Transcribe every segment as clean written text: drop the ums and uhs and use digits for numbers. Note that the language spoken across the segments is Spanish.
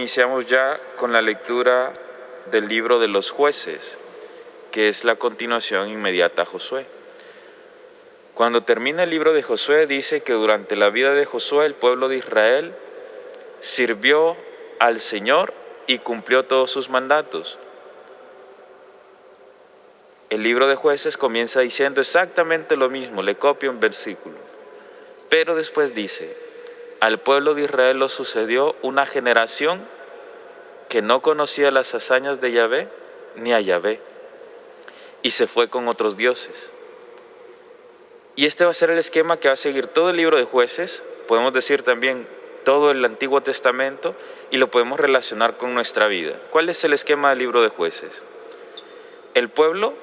iniciamos ya con la lectura del libro de los Jueces, que es la continuación inmediata a Josué. Cuando termina el libro de Josué, dice que durante la vida de Josué el pueblo de Israel sirvió al Señor y cumplió todos sus mandatos. El libro de Jueces comienza diciendo exactamente lo mismo, le copia un versículo. Pero después dice, al pueblo de Israel lo sucedió una generación que no conocía las hazañas de Yahvé ni a Yahvé, y se fue con otros dioses. Y este va a ser el esquema que va a seguir todo el libro de Jueces, podemos decir también todo el Antiguo Testamento, y lo podemos relacionar con nuestra vida. ¿Cuál es el esquema del libro de Jueces? El pueblo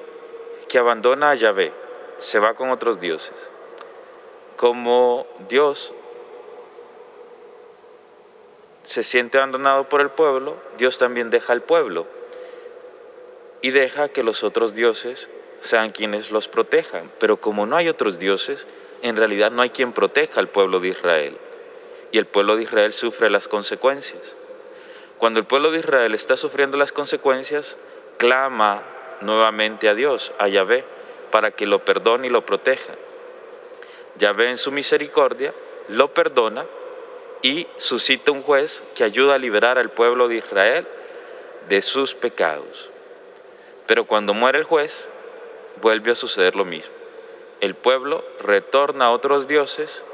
que abandona a Yahvé se va con otros dioses. Como Dios se siente abandonado por el pueblo, Dios también deja al pueblo y deja que los otros dioses sean quienes los protejan. Pero como no hay otros dioses, en realidad no hay quien proteja al pueblo de Israel. Y el pueblo de Israel sufre las consecuencias. Cuando el pueblo de Israel está sufriendo las consecuencias, clama nuevamente a Dios, a Yahvé, para que lo perdone y lo proteja. Yahvé en su misericordia lo perdona y suscita un juez que ayuda a liberar al pueblo de Israel de sus pecados. Pero cuando muere el juez, vuelve a suceder lo mismo. El pueblo retorna a otros dioses,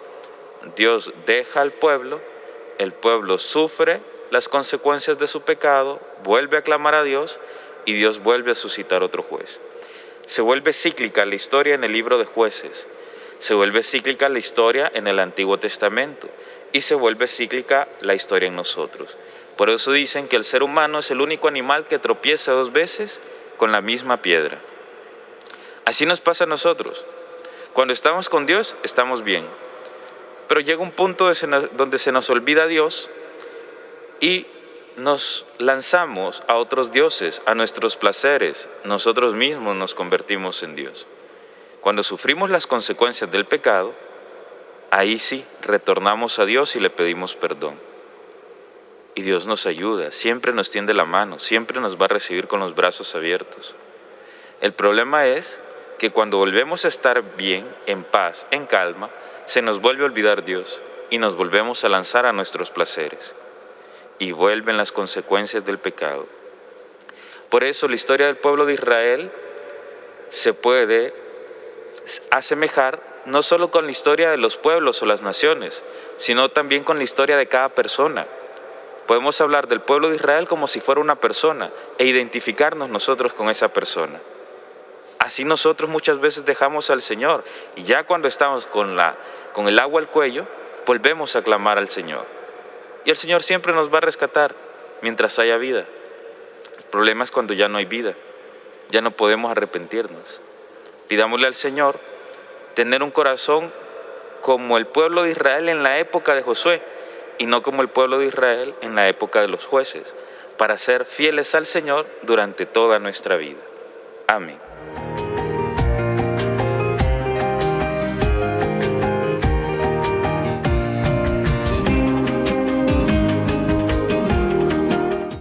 Dios deja al pueblo, el pueblo sufre las consecuencias de su pecado, vuelve a clamar a Dios y Dios vuelve a suscitar otro juez. Se vuelve cíclica la historia en el libro de Jueces, se vuelve cíclica la historia en el Antiguo Testamento y se vuelve cíclica la historia en nosotros. Por eso dicen que el ser humano es el único animal que tropieza 2 veces con la misma piedra. Así nos pasa a nosotros. Cuando estamos con Dios, estamos bien. Pero llega un punto donde se nos olvida Dios y nos lanzamos a otros dioses, a nuestros placeres. Nosotros mismos nos convertimos en Dios. Cuando sufrimos las consecuencias del pecado, ahí sí, retornamos a Dios y le pedimos perdón. Y Dios nos ayuda, siempre nos tiende la mano, siempre nos va a recibir con los brazos abiertos. El problema es que cuando volvemos a estar bien, en paz, en calma, se nos vuelve a olvidar Dios y nos volvemos a lanzar a nuestros placeres. Y vuelven las consecuencias del pecado. Por eso la historia del pueblo de Israel se puede asemejar no solo con la historia de los pueblos o las naciones, sino también con la historia de cada persona. Podemos hablar del pueblo de Israel como si fuera una persona e identificarnos nosotros con esa persona. Así nosotros muchas veces dejamos al Señor y ya cuando estamos con el agua al cuello, volvemos a clamar al Señor. Y el Señor siempre nos va a rescatar mientras haya vida. El problema es cuando ya no hay vida, ya no podemos arrepentirnos. Pidámosle al Señor tener un corazón como el pueblo de Israel en la época de Josué y no como el pueblo de Israel en la época de los jueces, para ser fieles al Señor durante toda nuestra vida. Amén.